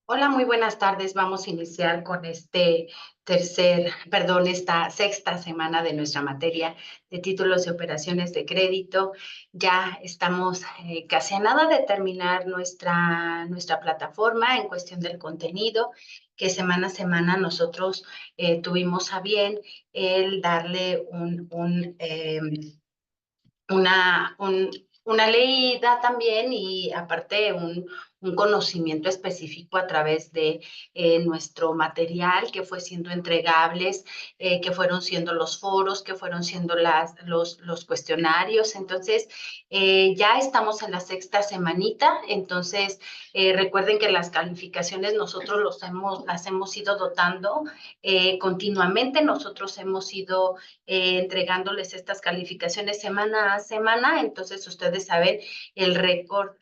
Hola, muy buenas tardes. Vamos a iniciar con esta sexta semana de nuestra materia de títulos y operaciones de crédito. Ya estamos casi a nada de terminar nuestra plataforma en cuestión del contenido, que semana a semana nosotros tuvimos a bien el darle una leída también y aparte un conocimiento específico a través de nuestro material que fue siendo entregables, que fueron siendo los foros, que fueron siendo los cuestionarios. Entonces, ya estamos en la sexta semanita, entonces recuerden que las calificaciones nosotros las hemos ido dotando continuamente, nosotros hemos ido entregándoles estas calificaciones semana a semana, entonces ustedes saben el récord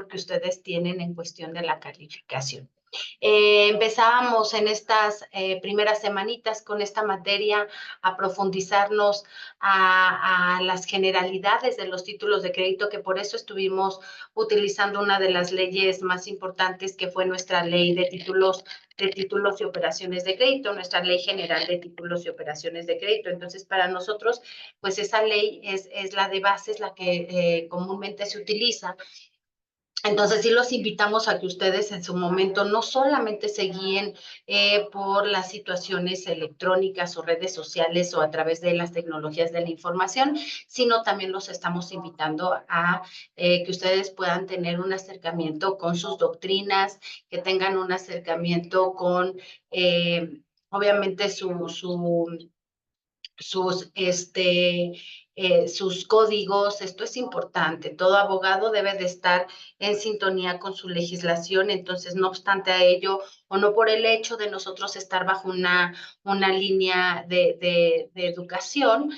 que ustedes tienen en cuestión de la calificación. Empezábamos en estas primeras semanitas con esta materia a profundizarnos a las generalidades de los títulos de crédito, que por eso estuvimos utilizando una de las leyes más importantes, que fue nuestra ley de títulos y operaciones de crédito, nuestra ley general de títulos y operaciones de crédito. Entonces, para nosotros, pues esa ley es la de base, es la que comúnmente se utiliza. Entonces, sí los invitamos a que ustedes en su momento no solamente se guíen por las situaciones electrónicas o redes sociales o a través de las tecnologías de la información, sino también los estamos invitando a que ustedes puedan tener un acercamiento con sus doctrinas, que tengan un acercamiento con, obviamente, sus códigos. Esto es importante. Todo abogado debe de estar en sintonía con su legislación. Entonces, no obstante a ello, o no por el hecho de nosotros estar bajo una línea de educación,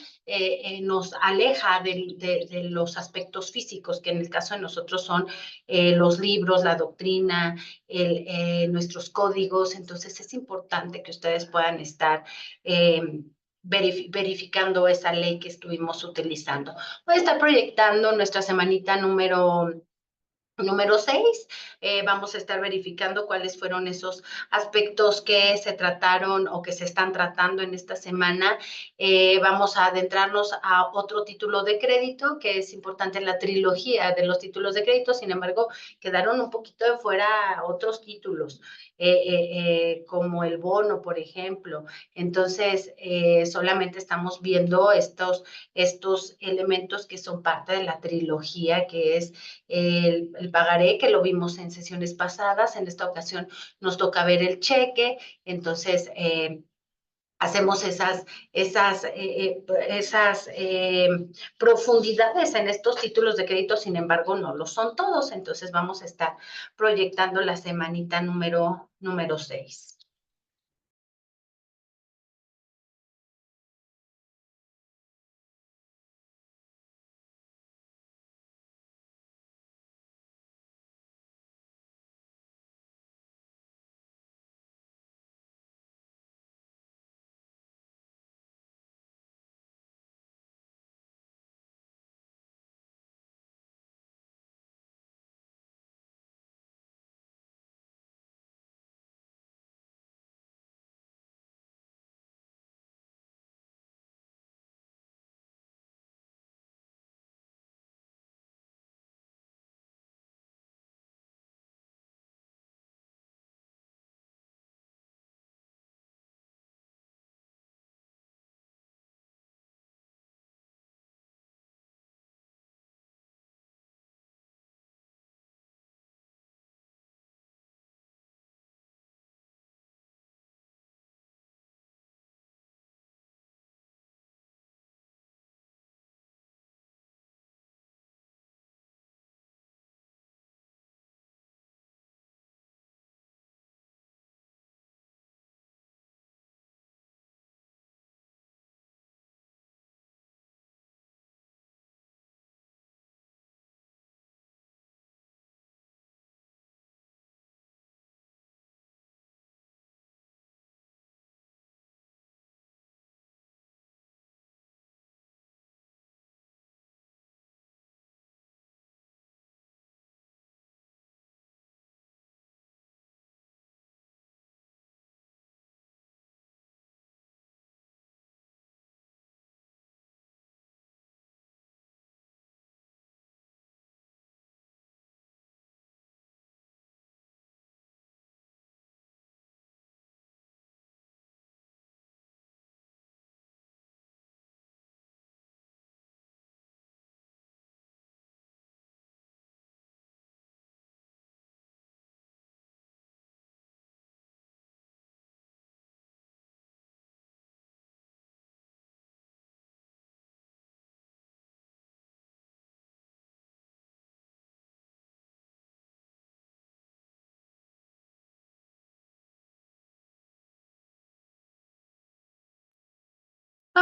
nos aleja de los aspectos físicos, que en el caso de nosotros son los libros, la doctrina, nuestros códigos. Entonces, es importante que ustedes puedan estar verificando esa ley que estuvimos utilizando. Voy a estar proyectando nuestra semanita número 6. Vamos a estar verificando cuáles fueron esos aspectos que se trataron o que se están tratando en esta semana. Vamos a adentrarnos a otro título de crédito, que es importante en la trilogía de los títulos de crédito. Sin embargo, quedaron un poquito de fuera otros títulos, como el bono, por ejemplo. Entonces, solamente estamos viendo estos elementos que son parte de la trilogía, que es el pagaré, que lo vimos en sesiones pasadas. En esta ocasión nos toca ver el cheque. Entonces, hacemos esas profundidades en estos títulos de crédito. Sin embargo, no lo son todos. Entonces, vamos a estar proyectando la semanita número 6.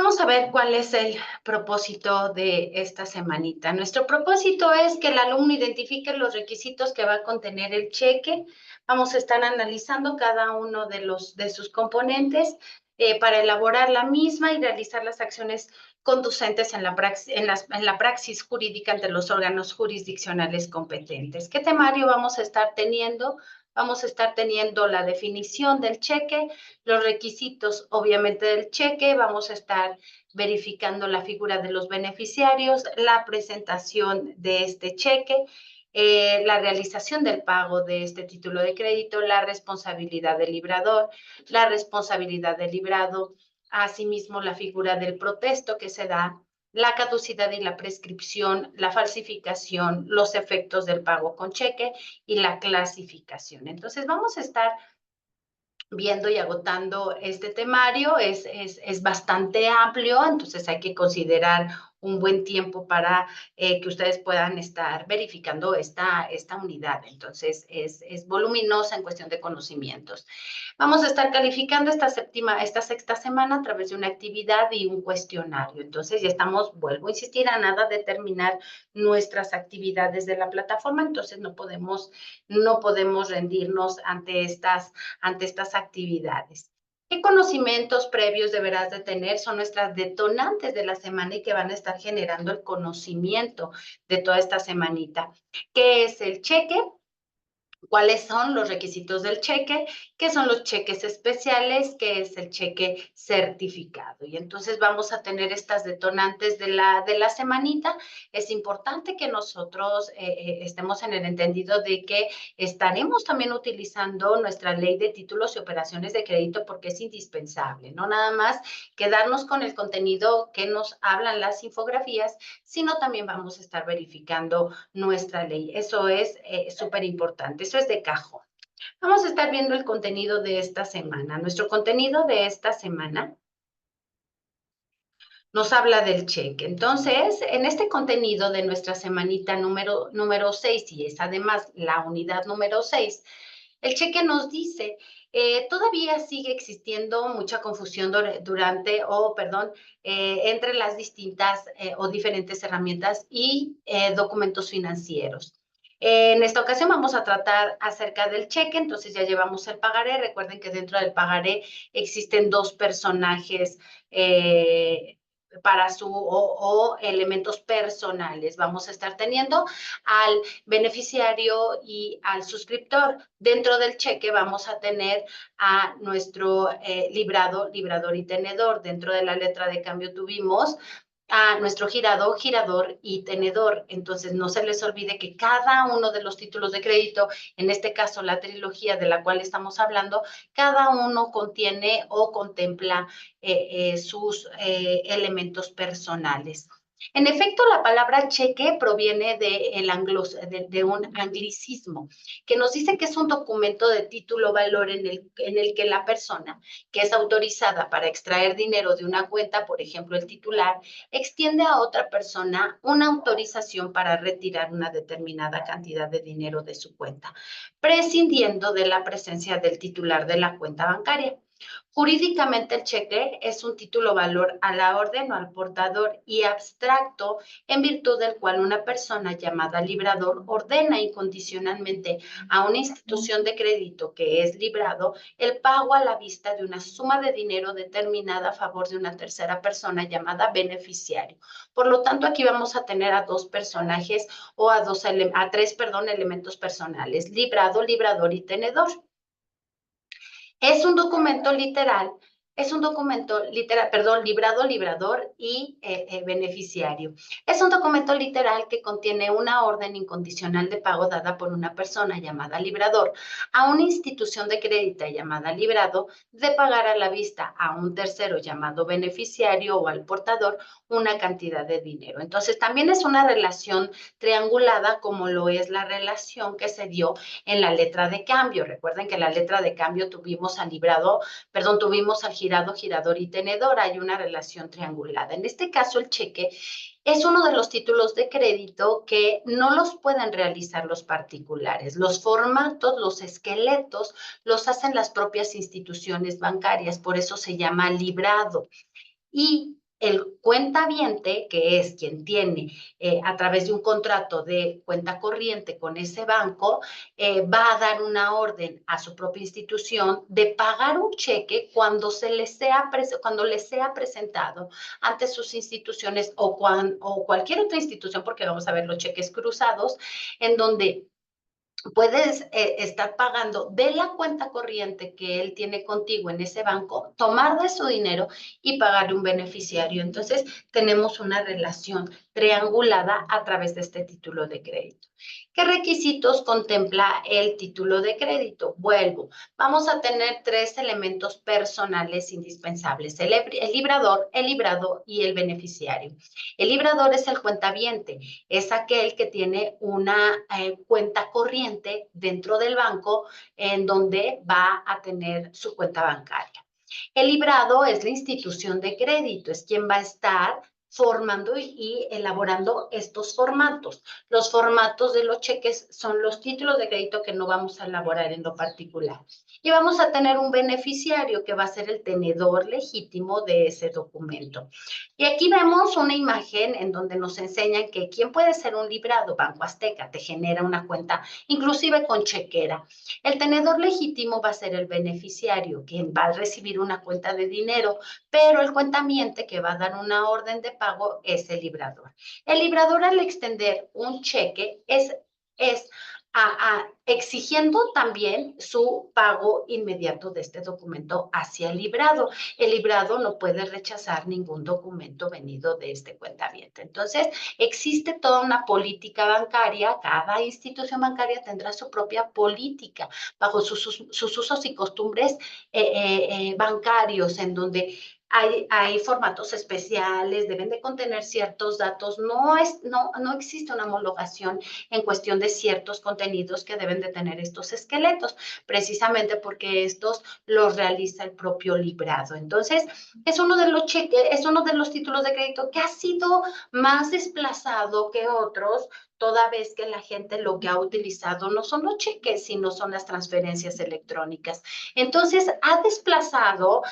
Vamos a ver cuál es el propósito de esta semanita. Nuestro propósito es que el alumno identifique los requisitos que va a contener el cheque. Vamos a estar analizando cada uno de sus componentes para elaborar la misma y realizar las acciones conducentes en la praxis jurídica ante los órganos jurisdiccionales competentes. ¿Qué temario vamos a estar teniendo? Vamos a estar teniendo la definición del cheque, los requisitos, obviamente, del cheque. Vamos a estar verificando la figura de los beneficiarios, la presentación de este cheque, la realización del pago de este título de crédito, la responsabilidad del librador, la responsabilidad del librado, asimismo la figura del protesto que se da, la caducidad y la prescripción, la falsificación, los efectos del pago con cheque y la clasificación. Entonces, vamos a estar viendo y agotando este temario. Es bastante amplio, entonces hay que considerar un buen tiempo para que ustedes puedan estar verificando esta unidad. Entonces, es voluminosa en cuestión de conocimientos. Vamos a estar calificando esta sexta semana a través de una actividad y un cuestionario. Entonces, ya estamos, vuelvo a insistir, a nada de terminar nuestras actividades de la plataforma, entonces no podemos rendirnos ante estas actividades. ¿Qué conocimientos previos deberás de tener? Son nuestras detonantes de la semana y que van a estar generando el conocimiento de toda esta semanita. ¿Qué es el cheque? ¿Cuáles son los requisitos del cheque? ¿Qué son los cheques especiales? ¿Qué es el cheque certificado? Y entonces vamos a tener estas detonantes de la semanita. Es importante que nosotros estemos en el entendido de que estaremos también utilizando nuestra ley de títulos y operaciones de crédito porque es indispensable. No nada más quedarnos con el contenido que nos hablan las infografías, sino también vamos a estar verificando nuestra ley. Eso es súper importante. Eso es de cajón. Vamos a estar viendo el contenido de esta semana. Nuestro contenido de esta semana nos habla del cheque. Entonces, en este contenido de nuestra semanita número 6, y es además la unidad número 6, el cheque nos dice, todavía sigue existiendo mucha confusión entre las distintas o diferentes herramientas y documentos financieros. En esta ocasión vamos a tratar acerca del cheque, entonces ya llevamos el pagaré. Recuerden que dentro del pagaré existen dos personajes o elementos personales. Vamos a estar teniendo al beneficiario y al suscriptor. Dentro del cheque vamos a tener a nuestro librador y tenedor. Dentro de la letra de cambio tuvimos a nuestro girador y tenedor. Entonces, no se les olvide que cada uno de los títulos de crédito, en este caso la trilogía de la cual estamos hablando, cada uno contiene o contempla sus elementos personales. En efecto, la palabra cheque proviene de un anglicismo que nos dice que es un documento de título valor en el que la persona que es autorizada para extraer dinero de una cuenta, por ejemplo, el titular, extiende a otra persona una autorización para retirar una determinada cantidad de dinero de su cuenta, prescindiendo de la presencia del titular de la cuenta bancaria. Jurídicamente, el cheque es un título valor a la orden o al portador y abstracto, en virtud del cual una persona llamada librador ordena incondicionalmente a una institución de crédito que es librado el pago a la vista de una suma de dinero determinada a favor de una tercera persona llamada beneficiario. Por lo tanto, aquí vamos a tener a dos personajes o a tres elementos personales: librado, librador y tenedor. Es un documento literal, librado, librador y beneficiario. Es un documento literal que contiene una orden incondicional de pago dada por una persona llamada librador a una institución de crédito llamada librado de pagar a la vista a un tercero llamado beneficiario o al portador una cantidad de dinero. Entonces, también es una relación triangulada, como lo es la relación que se dio en la letra de cambio. Recuerden que en la letra de cambio tuvimos al girado, girador y tenedor. Hay una relación triangulada. En este caso, el cheque es uno de los títulos de crédito que no los pueden realizar los particulares. Los formatos, los esqueletos, los hacen las propias instituciones bancarias. Por eso se llama librado. Y el cuentaviente, que es quien tiene a través de un contrato de cuenta corriente con ese banco, va a dar una orden a su propia institución de pagar un cheque cuando cuando le sea presentado ante sus instituciones o cualquier otra institución, porque vamos a ver los cheques cruzados, en donde puedes estar pagando de la cuenta corriente que él tiene contigo en ese banco, tomar de su dinero y pagarle un beneficiario. Entonces, tenemos una relación triangulada a través de este título de crédito. ¿Qué requisitos contempla el título de crédito? Vuelvo, vamos a tener tres elementos personales indispensables: el librador, el librado y el beneficiario. El librador es el cuentaviente, es aquel que tiene una cuenta corriente dentro del banco en donde va a tener su cuenta bancaria. El librado es la institución de crédito, es quien va a estar formando y elaborando estos formatos. Los formatos de los cheques son los títulos de crédito que no vamos a elaborar en lo particular. Y vamos a tener un beneficiario que va a ser el tenedor legítimo de ese documento. Y aquí vemos una imagen en donde nos enseñan que quién puede ser un librado. Banco Azteca te genera una cuenta, inclusive con chequera. El tenedor legítimo va a ser el beneficiario, quien va a recibir una cuenta de dinero, pero el cuentamiente que va a dar una orden de pago es el librador. El librador, al extender un cheque, es exigiendo también su pago inmediato de este documento hacia el librado. El librado no puede rechazar ningún documento venido de este cuentaviente. Entonces, existe toda una política bancaria. Cada institución bancaria tendrá su propia política bajo sus usos y costumbres bancarios, en donde hay formatos especiales, deben de contener ciertos datos. No existe una homologación en cuestión de ciertos contenidos que deben de tener estos esqueletos, precisamente porque estos los realiza el propio librado. Entonces, es uno de los cheques, es uno de los títulos de crédito que ha sido más desplazado que otros, toda vez que la gente lo que ha utilizado no son los cheques, sino son las transferencias electrónicas. Entonces, ha desplazado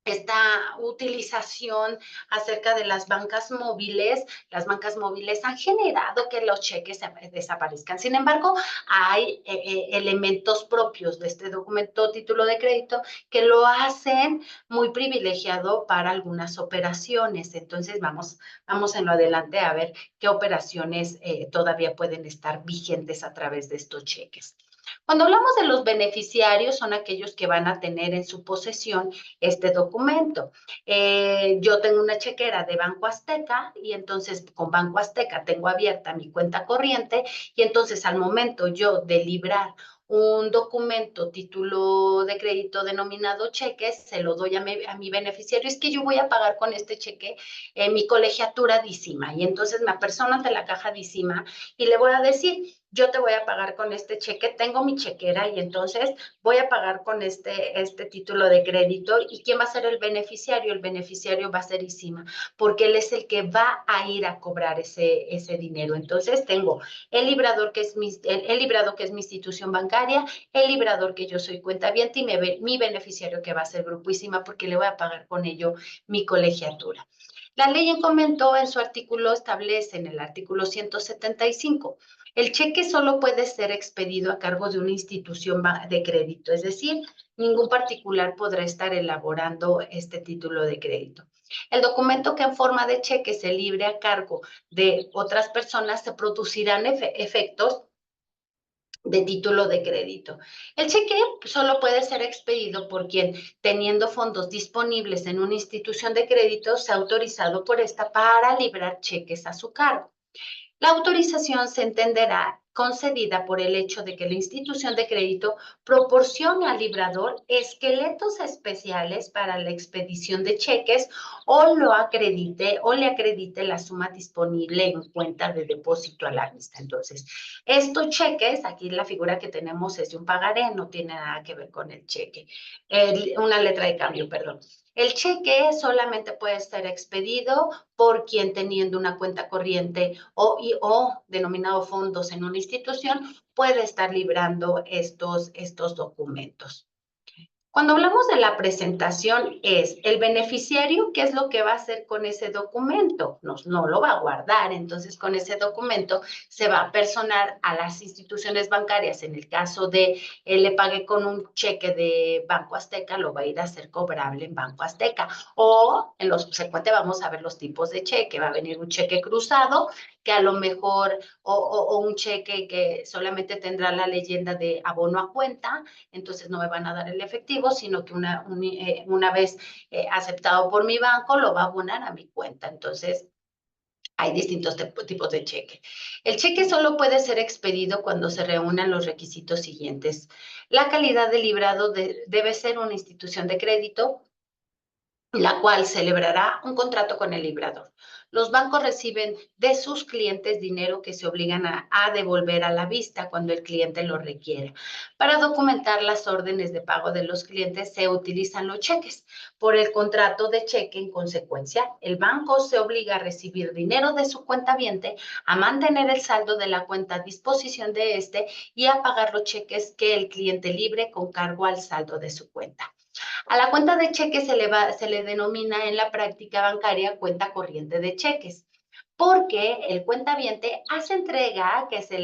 esta utilización acerca de las bancas móviles. Las bancas móviles han generado que los cheques desaparezcan. Sin embargo, hay elementos propios de este documento título de crédito que lo hacen muy privilegiado para algunas operaciones. Entonces, vamos en lo adelante a ver qué operaciones todavía pueden estar vigentes a través de estos cheques. Cuando hablamos de los beneficiarios, son aquellos que van a tener en su posesión este documento. Yo tengo una chequera de Banco Azteca y entonces con Banco Azteca tengo abierta mi cuenta corriente, y entonces al momento yo de librar un documento, título de crédito denominado cheques, se lo doy a mi beneficiario. Es que yo voy a pagar con este cheque mi colegiatura DICIMA, y entonces me apersono ante la caja DICIMA y le voy a decir: yo te voy a pagar con este cheque, tengo mi chequera y entonces voy a pagar con este título de crédito. ¿Y quién va a ser el beneficiario? El beneficiario va a ser ICIMA, porque él es el que va a ir a cobrar ese dinero. Entonces tengo el librador, que es el librado, que es mi institución bancaria, el librador, que yo soy cuentaviente, y mi beneficiario, que va a ser Grupo ICIMA, porque le voy a pagar con ello mi colegiatura. La ley en comento en su artículo establece, en el artículo 175, el cheque solo puede ser expedido a cargo de una institución de crédito, es decir, ningún particular podrá estar elaborando este título de crédito. El documento que en forma de cheque se libre a cargo de otras personas, se producirán efectos de título de crédito. El cheque solo puede ser expedido por quien, teniendo fondos disponibles en una institución de crédito, sea autorizado por esta para librar cheques a su cargo. La autorización se entenderá concedida por el hecho de que la institución de crédito proporcione al librador esqueletos especiales para la expedición de cheques, o le acredite la suma disponible en cuenta de depósito a la vista. Entonces, estos cheques, aquí la figura que tenemos es de un pagaré, no tiene nada que ver con el cheque, una letra de cambio, perdón. El cheque solamente puede ser expedido por quien, teniendo una cuenta corriente o denominado fondos en una institución, puede estar librando estos documentos. Cuando hablamos de la presentación es el beneficiario, ¿qué es lo que va a hacer con ese documento? No lo va a guardar, entonces con ese documento se va a personar a las instituciones bancarias. En el caso de le pague con un cheque de Banco Azteca, lo va a ir a hacer cobrable en Banco Azteca. O en lo subsecuente vamos a ver los tipos de cheque. Va a venir un cheque cruzado, que a lo mejor, o un cheque que solamente tendrá la leyenda de abono a cuenta, entonces no me van a dar el efectivo, sino que una vez aceptado por mi banco, lo va a abonar a mi cuenta. Entonces, hay distintos tipos de cheque. El cheque solo puede ser expedido cuando se reúnan los requisitos siguientes. La calidad de librado debe ser una institución de crédito, la cual celebrará un contrato con el librador. Los bancos reciben de sus clientes dinero que se obligan a devolver a la vista cuando el cliente lo requiera. Para documentar las órdenes de pago de los clientes se utilizan los cheques. Por el contrato de cheque, en consecuencia, el banco se obliga a recibir dinero de su cuentaviente, a mantener el saldo de la cuenta a disposición de este y a pagar los cheques que el cliente libre con cargo al saldo de su cuenta. A la cuenta de cheques se le denomina en la práctica bancaria cuenta corriente de cheques, porque el cuentaviente hace entregas que se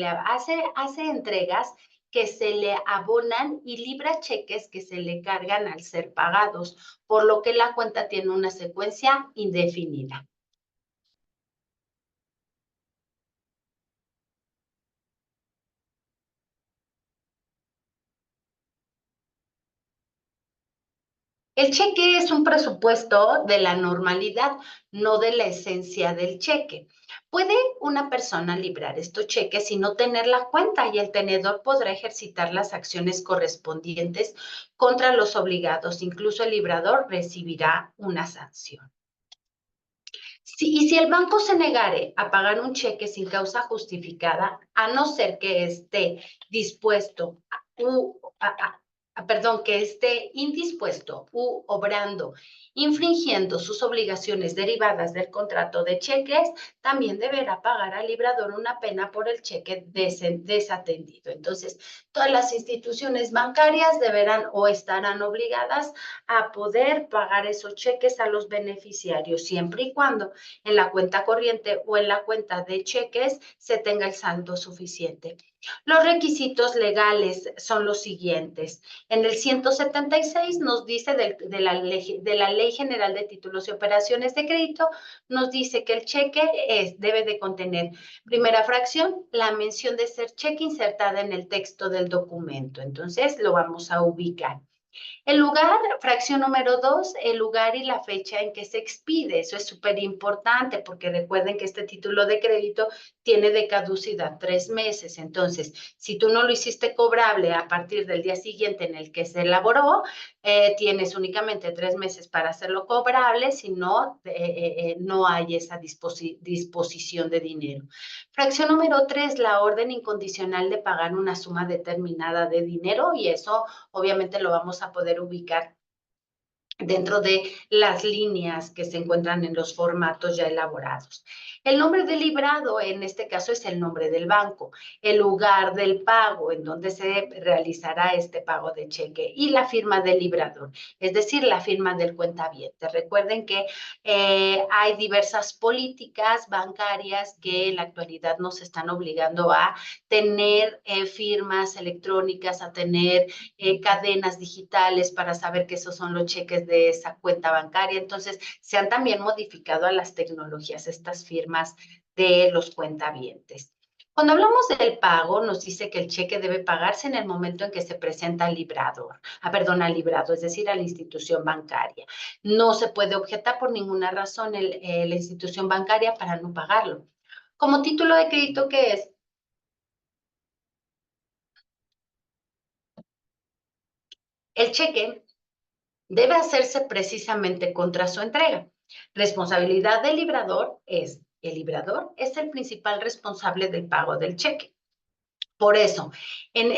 le abonan y libra cheques que se le cargan al ser pagados, por lo que la cuenta tiene una secuencia indefinida. El cheque es un presupuesto de la normalidad, no de la esencia del cheque. ¿Puede una persona librar estos cheques y no tener la cuenta y el tenedor podrá ejercitar las acciones correspondientes contra los obligados? Incluso el librador recibirá una sanción. Y si el banco se negare a pagar un cheque sin causa justificada, a no ser que esté dispuesto que esté indispuesto u obrando, infringiendo sus obligaciones derivadas del contrato de cheques, también deberá pagar al librador una pena por el cheque desatendido. Entonces, todas las instituciones bancarias deberán o estarán obligadas a poder pagar esos cheques a los beneficiarios, siempre y cuando en la cuenta corriente o en la cuenta de cheques se tenga el saldo suficiente. Los requisitos legales son los siguientes. En el 176 nos dice de la Ley General de Títulos y Operaciones de Crédito, nos dice que el cheque debe de contener, primera fracción, la mención de ser cheque insertada en el texto del documento. Entonces, lo vamos a ubicar. El lugar, fracción número 2, el lugar y la fecha en que se expide. Eso es súper importante porque recuerden que este título de crédito tiene de caducidad 3 meses. Entonces, si tú no lo hiciste cobrable a partir del día siguiente en el que se elaboró, tienes únicamente 3 meses para hacerlo cobrable, si no, no hay esa disposición de dinero. Fracción número 3, la orden incondicional de pagar una suma determinada de dinero, y eso obviamente lo vamos a poder ubicar dentro de las líneas que se encuentran en los formatos ya elaborados. El nombre del librado, en este caso, es el nombre del banco, el lugar del pago en donde se realizará este pago de cheque y la firma del librador, es decir, la firma del cuentaviente. Recuerden que hay diversas políticas bancarias que en la actualidad nos están obligando a tener firmas electrónicas, a tener cadenas digitales para saber que esos son los cheques de esa cuenta bancaria. Entonces, se han también modificado a las tecnologías estas firmas de los cuentavientes. Cuando hablamos del pago, nos dice que el cheque debe pagarse en el momento en que se presenta al librador, al librado, es decir, a la institución bancaria. No se puede objetar por ninguna razón la institución bancaria para no pagarlo. Como título de crédito, ¿qué es? El cheque debe hacerse precisamente contra su entrega. Responsabilidad del librador es, el librador es el principal responsable del pago del cheque. Por eso, en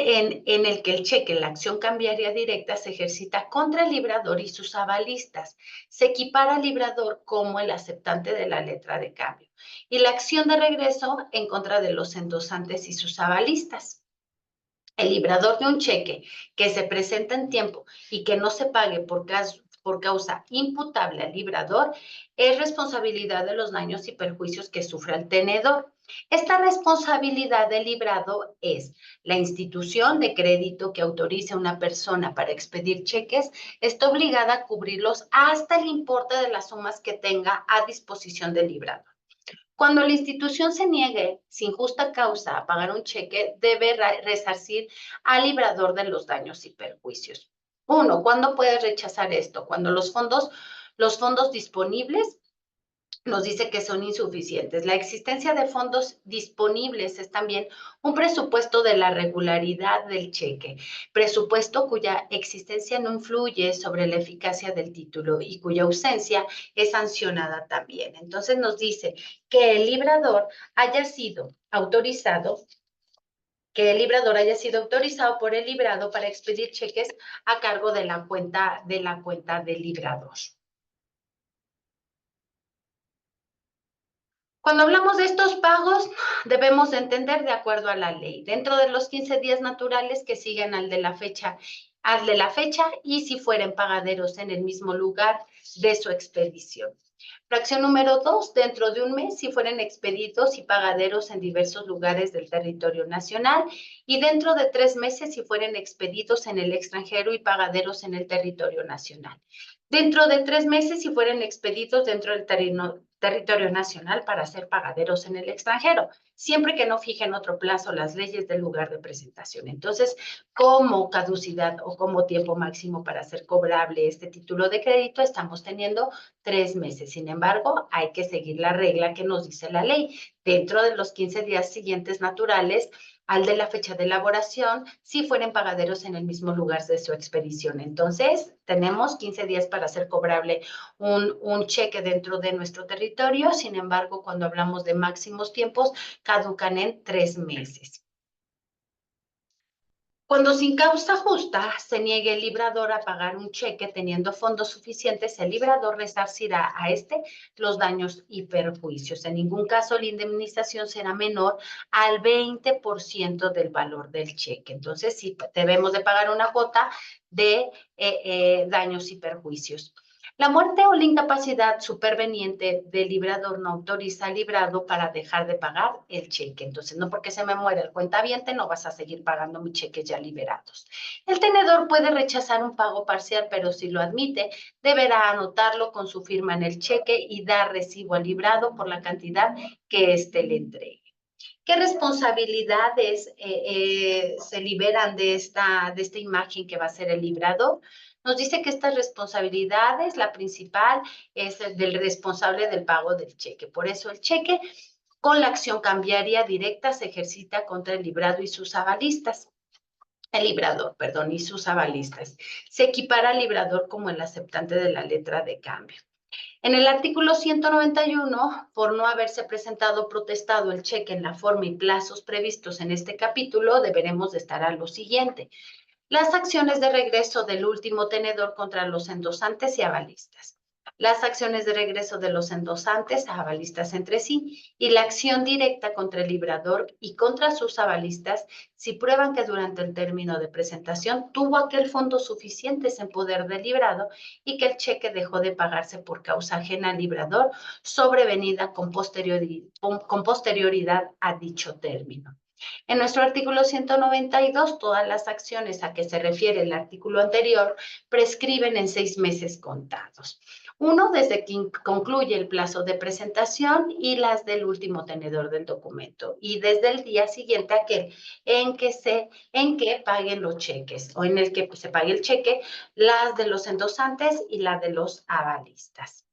el que el cheque, la acción cambiaria directa, se ejercita contra el librador y sus avalistas. Se equipara al librador como el aceptante de la letra de cambio. Y la acción de regreso en contra de los endosantes y sus avalistas. El librador de un cheque que se presenta en tiempo y que no se pague por causa imputable al librador es responsabilidad de los daños y perjuicios que sufre el tenedor. Esta responsabilidad del librado es la institución de crédito que autorice a una persona para expedir cheques, está obligada a cubrirlos hasta el importe de las sumas que tenga a disposición del librado. Cuando la institución se niegue sin justa causa a pagar un cheque, debe resarcir al librador de los daños y perjuicios. Uno, ¿cuándo puedes rechazar esto? Cuando los fondos disponibles nos dice que son insuficientes. La existencia de fondos disponibles es también un presupuesto de la regularidad del cheque, presupuesto cuya existencia no influye sobre la eficacia del título y cuya ausencia es sancionada también. Entonces nos dice que el librador haya sido autorizado por el librado para expedir cheques a cargo de la cuenta del librador. Cuando hablamos de estos pagos, debemos entender de acuerdo a la ley, dentro de los 15 días naturales que siguen al de la fecha y si fueren pagaderos en el mismo lugar de su expedición. Fracción número 2, dentro de un mes, si fueren expedidos y pagaderos en diversos lugares del territorio nacional, y dentro de 3 meses, si fueren expedidos en el extranjero y pagaderos en el territorio nacional. Dentro de 3 meses, si fueren expedidos dentro del territorio nacional para ser pagaderos en el extranjero, siempre que no fijen otro plazo las leyes del lugar de presentación. Entonces, como caducidad o como tiempo máximo para ser cobrable este título de crédito, estamos teniendo 3 meses. Sin embargo, hay que seguir la regla que nos dice la ley. Dentro de los 15 días siguientes naturales al de la fecha de elaboración, si fueren pagaderos en el mismo lugar de su expedición. Entonces, tenemos 15 días para hacer cobrable un cheque dentro de nuestro territorio. Sin embargo, cuando hablamos de máximos tiempos, caducan en 3 meses. Cuando sin causa justa se niegue el librador a pagar un cheque teniendo fondos suficientes, el librador resarcirá a este los daños y perjuicios. En ningún caso la indemnización será menor al 20% del valor del cheque. Entonces, sí, debemos de pagar una cuota de daños y perjuicios. La muerte o la incapacidad superveniente del librador no autoriza al librado para dejar de pagar el cheque. Entonces, no porque se me muera el cuentaviente, no vas a seguir pagando mis cheques ya liberados. El tenedor puede rechazar un pago parcial, pero si lo admite, deberá anotarlo con su firma en el cheque y dar recibo al librado por la cantidad que éste le entregue. ¿Qué responsabilidades se liberan de esta imagen que va a ser el librador? Nos dice que estas responsabilidades, la principal es el del responsable del pago del cheque. Por eso el cheque con la acción cambiaria directa se ejercita contra el librado y sus avalistas. El librador, perdón, y sus avalistas. Se equipara al librador como el aceptante de la letra de cambio. En el artículo 191, por no haberse presentado o protestado el cheque en la forma y plazos previstos en este capítulo, deberemos de estar a lo siguiente. Las acciones de regreso del último tenedor contra los endosantes y avalistas. Las acciones de regreso de los endosantes a avalistas entre sí y la acción directa contra el librador y contra sus avalistas si prueban que durante el término de presentación tuvo aquel fondo suficientes en poder del librado y que el cheque dejó de pagarse por causa ajena al librador sobrevenida con posterioridad a dicho término. En nuestro artículo 192, todas las acciones a que se refiere el artículo anterior prescriben en 6 meses contados. Uno, desde que concluye el plazo de presentación y las del último tenedor del documento. Y desde el día siguiente aquel en que paguen los cheques o en el que se pague el cheque, las de los endosantes y la de los avalistas.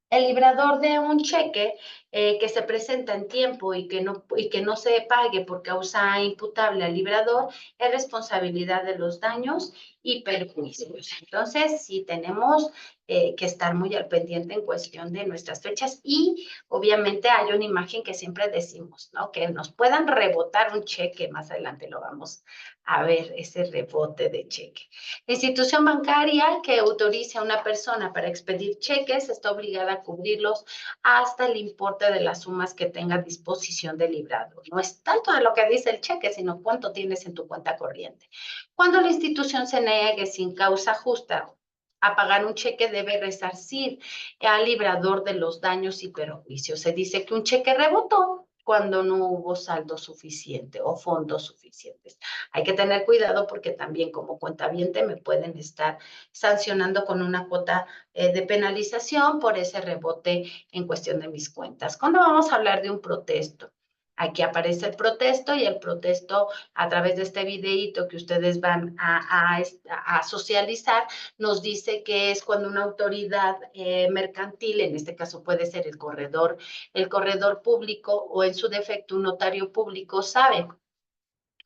El librador de un cheque que se presenta en tiempo y que no se pague por causa imputable al librador es responsabilidad de los daños y perjuicios. Entonces, sí tenemos que estar muy al pendiente en cuestión de nuestras fechas y obviamente hay una imagen que siempre decimos, ¿no? Que nos puedan rebotar un cheque, más adelante lo vamos a ver, ese rebote de cheque. La institución bancaria que autorice a una persona para expedir cheques está obligada a cubrirlos hasta el importe importe de las sumas que tenga a disposición del librador. No es tanto de lo que dice el cheque, sino cuánto tienes en tu cuenta corriente. Cuando la institución se niegue sin causa justa a pagar un cheque, debe resarcir al librador de los daños y perjuicios. Se dice que un cheque rebotó cuando no hubo saldo suficiente o fondos suficientes. Hay que tener cuidado porque también como cuentaviente me pueden estar sancionando con una cuota de penalización por ese rebote en cuestión de mis cuentas. ¿Cuándo vamos a hablar de un protesto? Aquí aparece el protesto y el protesto a través de este videíto que ustedes van a socializar nos dice que es cuando una autoridad mercantil, en este caso puede ser el corredor público o en su defecto un notario público sabe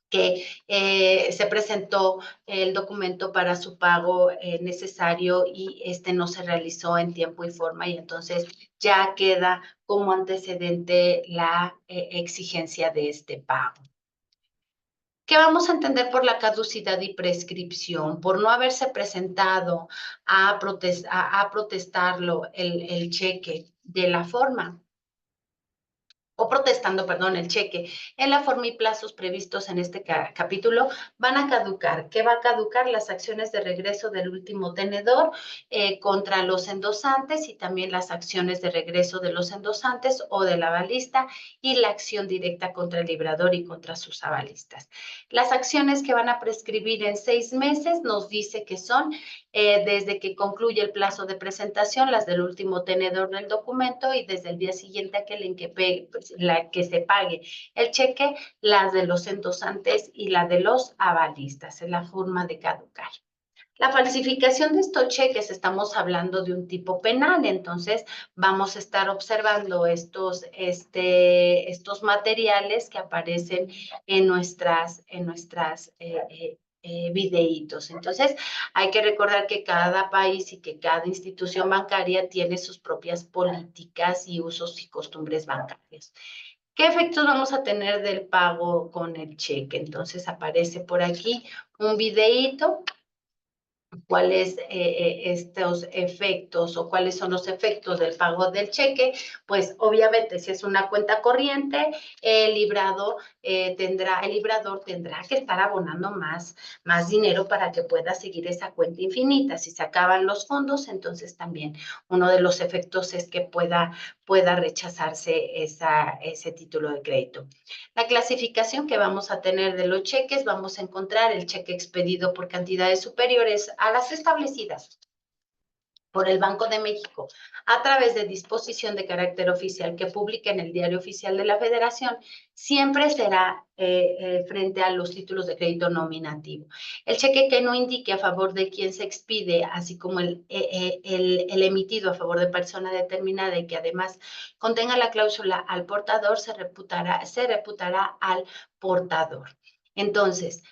que se presentó el documento para su pago necesario y este no se realizó en tiempo y forma y entonces ya queda como antecedente la exigencia de este pago. ¿Qué vamos a entender por la caducidad y prescripción? Por no haberse presentado a protestarlo el cheque de la forma o protestando, perdón, el cheque en la forma y plazos previstos en este capítulo, van a caducar. ¿Qué va a caducar? Las acciones de regreso del último tenedor contra los endosantes y también las acciones de regreso de los endosantes o del avalista y la acción directa contra el librador y contra sus avalistas. Las acciones que van a prescribir en 6 meses nos dice que son desde que concluye el plazo de presentación, las del último tenedor del documento y desde el día siguiente aquel en que la que se pague el cheque, las de los endosantes y la de los avalistas, es la forma de caducar. La falsificación de estos cheques, estamos hablando de un tipo penal, entonces vamos a estar observando estos materiales que aparecen en nuestras videitos. Entonces, hay que recordar que cada país y que cada institución bancaria tiene sus propias políticas y usos y costumbres bancarios. ¿Qué efectos vamos a tener del pago con el cheque? Entonces, aparece por aquí un videíto cuáles estos efectos o cuáles son los efectos del pago del cheque, pues obviamente si es una cuenta corriente, el librador tendrá que estar abonando más dinero para que pueda seguir esa cuenta infinita. Si se acaban los fondos, entonces también uno de los efectos es que pueda rechazarse ese título de crédito. La clasificación que vamos a tener de los cheques, vamos a encontrar el cheque expedido por cantidades superiores a las establecidas por el Banco de México a través de disposición de carácter oficial que publica en el Diario Oficial de la Federación, siempre será frente a los títulos de crédito nominativo. El cheque que no indique a favor de quien se expide, así como el emitido a favor de persona determinada y que además contenga la cláusula al portador, se reputará al portador. Entonces,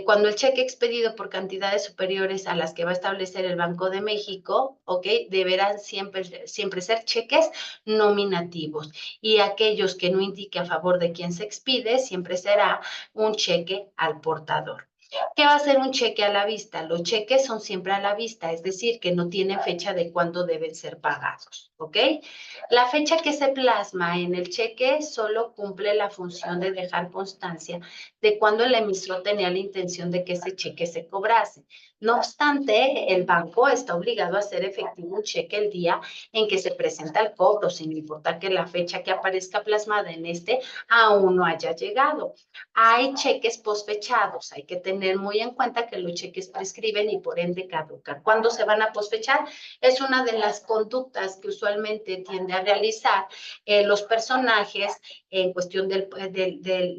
cuando el cheque expedido por cantidades superiores a las que va a establecer el Banco de México, ¿ok? Deberán siempre ser cheques nominativos. Y aquellos que no indique a favor de quien se expide, siempre será un cheque al portador. ¿Qué va a ser un cheque a la vista? Los cheques son siempre a la vista, es decir, que no tienen fecha de cuándo deben ser pagados, ¿ok? La fecha que se plasma en el cheque solo cumple la función de dejar constancia de cuándo el emisor tenía la intención de que ese cheque se cobrase. No obstante, el banco está obligado a hacer efectivo un cheque el día en que se presenta el cobro, sin importar que la fecha que aparezca plasmada en este aún no haya llegado. Hay cheques posfechados, hay que tener muy en cuenta que los cheques prescriben y por ende caducan. ¿Cuándo se van a posfechar? Es una de las conductas que usualmente tiende a realizar los personajes en cuestión del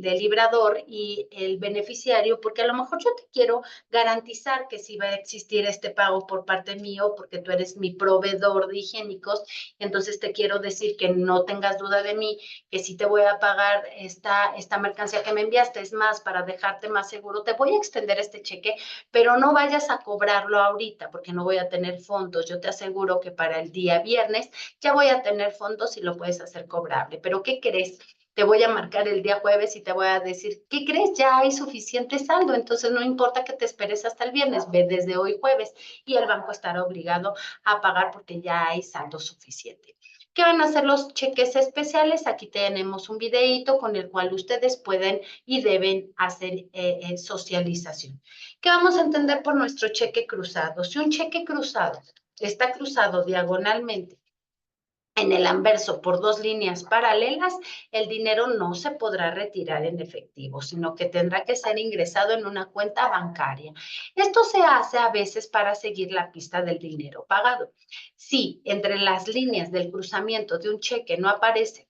librador y el beneficiario, porque a lo mejor yo te quiero garantizar que sí va a existir este pago por parte mío, porque tú eres mi proveedor de higiénicos, entonces te quiero decir que no tengas duda de mí, que sí te voy a pagar esta mercancía que me enviaste, es más, para dejarte más seguro, te voy a extender este cheque, pero no vayas a cobrarlo ahorita, porque no voy a tener fondos. Yo te aseguro que para el día viernes ya voy a tener fondos y lo puedes hacer cobrable. ¿Pero qué crees? Te voy a marcar el día jueves y te voy a decir, ¿qué crees? Ya hay suficiente saldo, entonces no importa que te esperes hasta el viernes, ve desde hoy jueves y el banco estará obligado a pagar porque ya hay saldo suficiente. ¿Qué van a hacer los cheques especiales? Aquí tenemos un videíto con el cual ustedes pueden y deben hacer socialización. ¿Qué vamos a entender por nuestro cheque cruzado? Si un cheque cruzado está cruzado diagonalmente en el anverso por dos líneas paralelas, el dinero no se podrá retirar en efectivo, sino que tendrá que ser ingresado en una cuenta bancaria. Esto se hace a veces para seguir la pista del dinero pagado. Si entre las líneas del cruzamiento de un cheque no aparece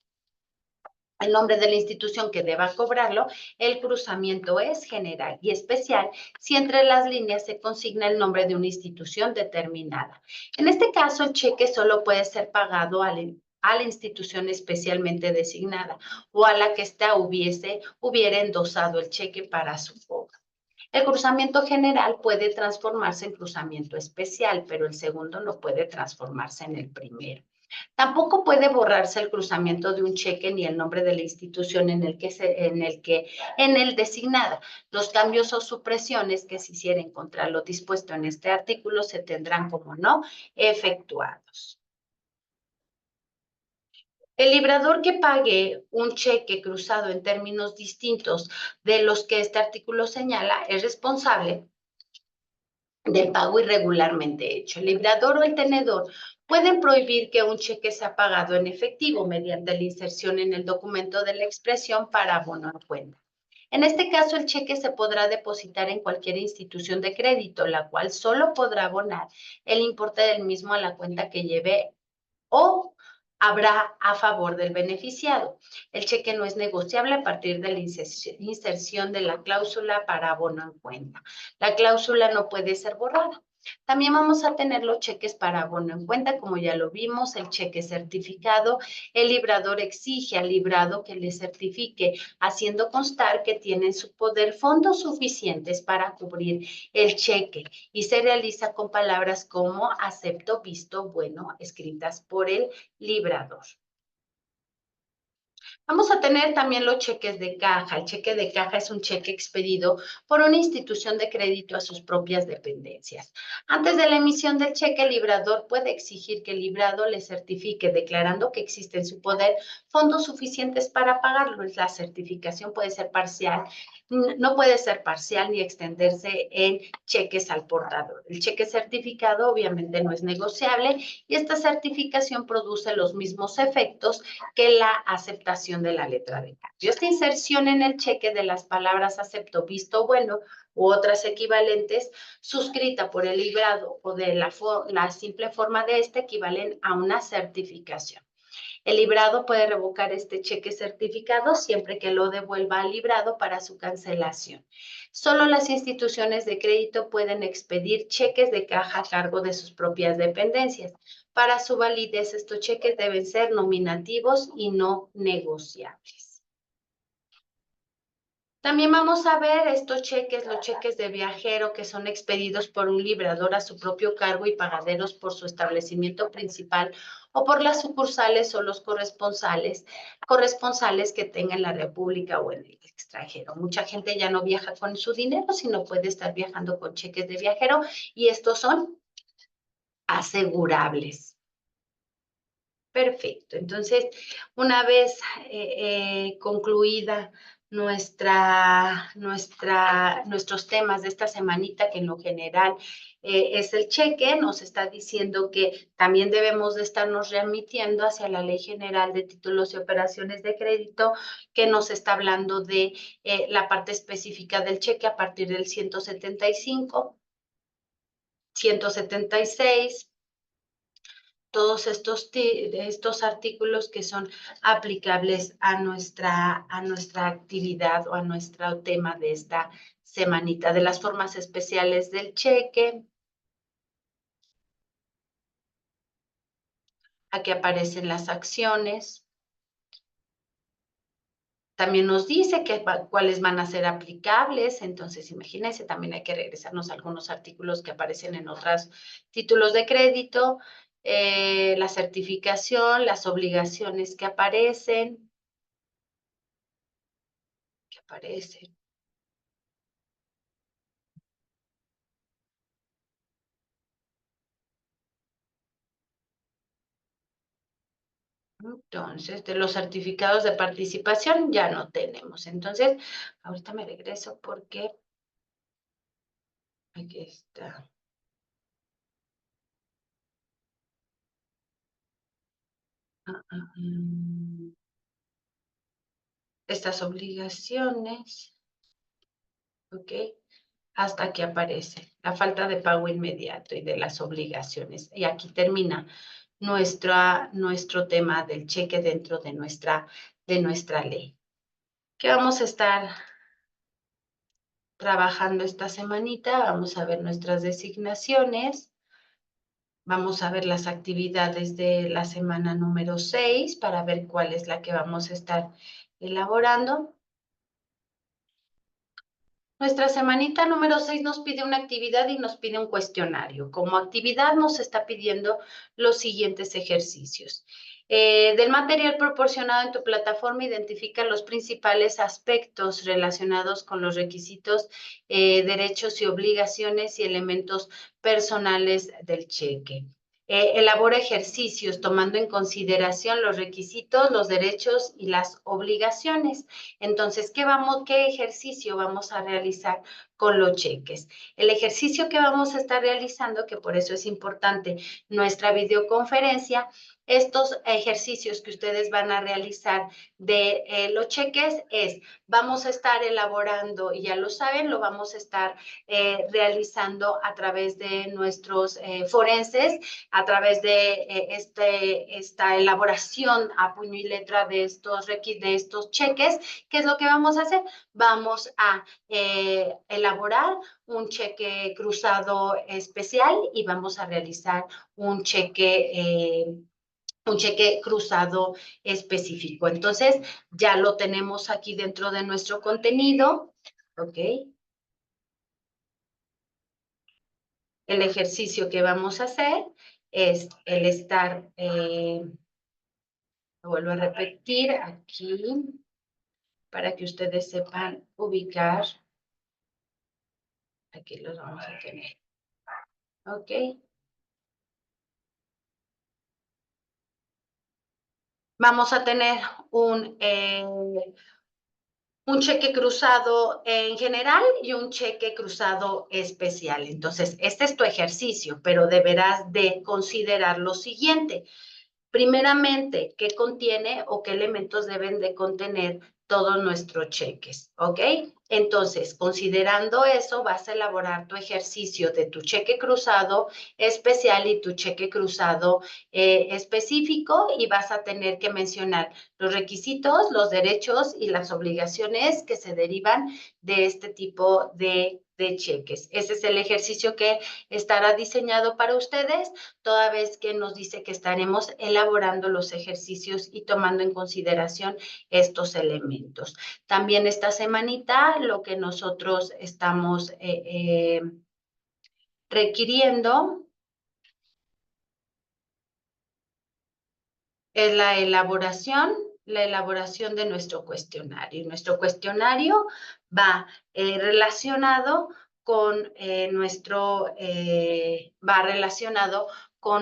el nombre de la institución que deba cobrarlo, el cruzamiento es general y especial si entre las líneas se consigna el nombre de una institución determinada. En este caso, el cheque solo puede ser pagado a la institución especialmente designada o a la que ésta hubiera endosado el cheque para su cobro. El cruzamiento general puede transformarse en cruzamiento especial, pero el segundo no puede transformarse en el primero. Tampoco puede borrarse el cruzamiento de un cheque ni el nombre de la institución en el designada. Los cambios o supresiones que se hicieren contra lo dispuesto en este artículo se tendrán como no efectuados. El librador que pague un cheque cruzado en términos distintos de los que este artículo señala es responsable del pago irregularmente hecho. El librador o el tenedor pueden prohibir que un cheque sea pagado en efectivo mediante la inserción en el documento de la expresión para abono en cuenta. En este caso, el cheque se podrá depositar en cualquier institución de crédito, la cual solo podrá abonar el importe del mismo a la cuenta que lleve o habrá a favor del beneficiado. El cheque no es negociable a partir de la inserción de la cláusula para abono en cuenta. La cláusula no puede ser borrada. También vamos a tener los cheques para abono en cuenta, como ya lo vimos, el cheque certificado. El librador exige al librado que le certifique, haciendo constar que tiene en su poder fondos suficientes para cubrir el cheque y se realiza con palabras como acepto, visto, bueno, escritas por el librador. Vamos a tener también los cheques de caja. El cheque de caja es un cheque expedido por una institución de crédito a sus propias dependencias. Antes de la emisión del cheque, el librador puede exigir que el librado le certifique, declarando que existe en su poder fondos suficientes para pagarlo. La certificación puede ser parcial, no puede ser parcial ni extenderse en cheques al portador. El cheque certificado obviamente no es negociable y esta certificación produce los mismos efectos que la aceptación de la letra de cambio. Esta inserción en el cheque de las palabras acepto, visto, bueno u otras equivalentes, suscrita por el librado o de la simple forma de este, equivalen a una certificación. El librado puede revocar este cheque certificado siempre que lo devuelva al librado para su cancelación. Solo las instituciones de crédito pueden expedir cheques de caja a cargo de sus propias dependencias. Para su validez, estos cheques deben ser nominativos y no negociables. También vamos a ver estos cheques, los cheques de viajero que son expedidos por un librador a su propio cargo y pagaderos por su establecimiento principal o por las sucursales o los corresponsales que tenga en la República o en el extranjero. Mucha gente ya no viaja con su dinero, sino puede estar viajando con cheques de viajero y estos son asegurables. Perfecto. Entonces, una vez concluida nuestros temas de esta semanita, que en lo general es el cheque, nos está diciendo que también debemos de estarnos remitiendo hacia la Ley General de Títulos y Operaciones de Crédito, que nos está hablando de la parte específica del cheque a partir del 175, 176, todos estos artículos que son aplicables a nuestra actividad o a nuestro tema de esta semanita, de las formas especiales del cheque. Aquí aparecen las acciones. También nos dice cuáles van a ser aplicables, entonces imagínense, también hay que regresarnos a algunos artículos que aparecen en otros títulos de crédito, la certificación, las obligaciones que aparecen. Entonces, de los certificados de participación ya no tenemos. Entonces, ahorita me regreso porque aquí está. Estas obligaciones, ¿ok? Hasta que aparece la falta de pago inmediato y de las obligaciones. Y aquí termina nuestro tema del cheque dentro de nuestra ley. ¿Qué vamos a estar trabajando esta semanita? Vamos a ver nuestras designaciones. Vamos a ver las actividades de la semana número 6 para ver cuál es la que vamos a estar elaborando. Nuestra semanita número 6 nos pide una actividad y nos pide un cuestionario. Como actividad nos está pidiendo los siguientes ejercicios. Del material proporcionado en tu plataforma, identifica los principales aspectos relacionados con los requisitos, derechos y obligaciones y elementos personales del cheque. Elabora ejercicios tomando en consideración los requisitos, los derechos y las obligaciones. Entonces, ¿qué ejercicio vamos a realizar con los cheques? El ejercicio que vamos a estar realizando, que por eso es importante nuestra videoconferencia, estos ejercicios que ustedes van a realizar de los cheques vamos a estar elaborando, y ya lo saben, lo vamos a estar realizando a través de nuestros forenses, a través de esta elaboración a puño y letra de estos cheques. ¿Qué es lo que vamos a hacer? Vamos a elaborar un cheque cruzado especial y vamos a realizar un cheque cruzado específico. Entonces, ya lo tenemos aquí dentro de nuestro contenido, ¿ok? El ejercicio que vamos a hacer es el estar, lo vuelvo a repetir aquí, para que ustedes sepan ubicar. Aquí los vamos a tener, ¿ok? Vamos a tener un cheque cruzado en general y un cheque cruzado especial. Entonces, este es tu ejercicio, pero deberás de considerar lo siguiente. Primeramente, ¿qué contiene o qué elementos deben de contener todos nuestros cheques? ¿Ok? Entonces, considerando eso, vas a elaborar tu ejercicio de tu cheque cruzado especial y tu cheque cruzado específico, y vas a tener que mencionar los requisitos, los derechos y las obligaciones que se derivan de este tipo de cheques. Ese es el ejercicio que estará diseñado para ustedes, toda vez que nos dice que estaremos elaborando los ejercicios y tomando en consideración estos elementos. También esta semanita lo que nosotros estamos requiriendo es la elaboración de nuestro cuestionario. Nuestro cuestionario va relacionado con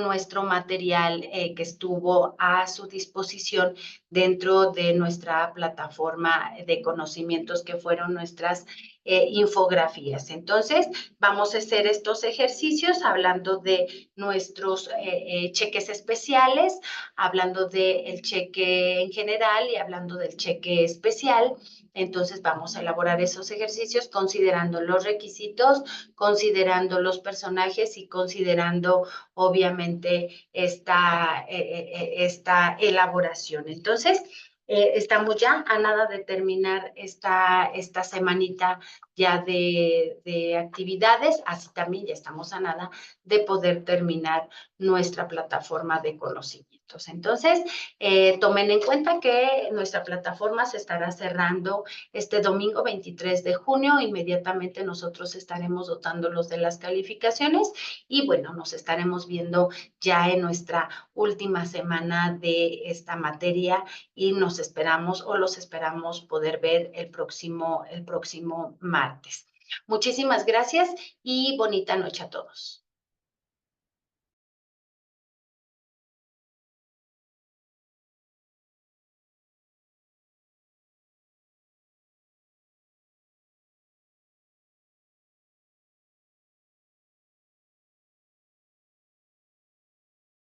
nuestro material que estuvo a su disposición dentro de nuestra plataforma de conocimientos, que fueron nuestras infografías. Entonces, vamos a hacer estos ejercicios hablando de nuestros cheques especiales, hablando del cheque en general y hablando del cheque especial. Entonces vamos a elaborar esos ejercicios considerando los requisitos, considerando los personajes y considerando obviamente esta elaboración. Entonces, estamos ya a nada de terminar esta semanita ya de actividades, así también ya estamos a nada de poder terminar nuestra plataforma de conocimientos. Entonces, tomen en cuenta que nuestra plataforma se estará cerrando este domingo 23 de junio. Inmediatamente nosotros estaremos dotándolos de las calificaciones y bueno, nos estaremos viendo ya en nuestra última semana de esta materia y los esperamos poder ver el próximo martes. Muchísimas gracias y bonita noche a todos.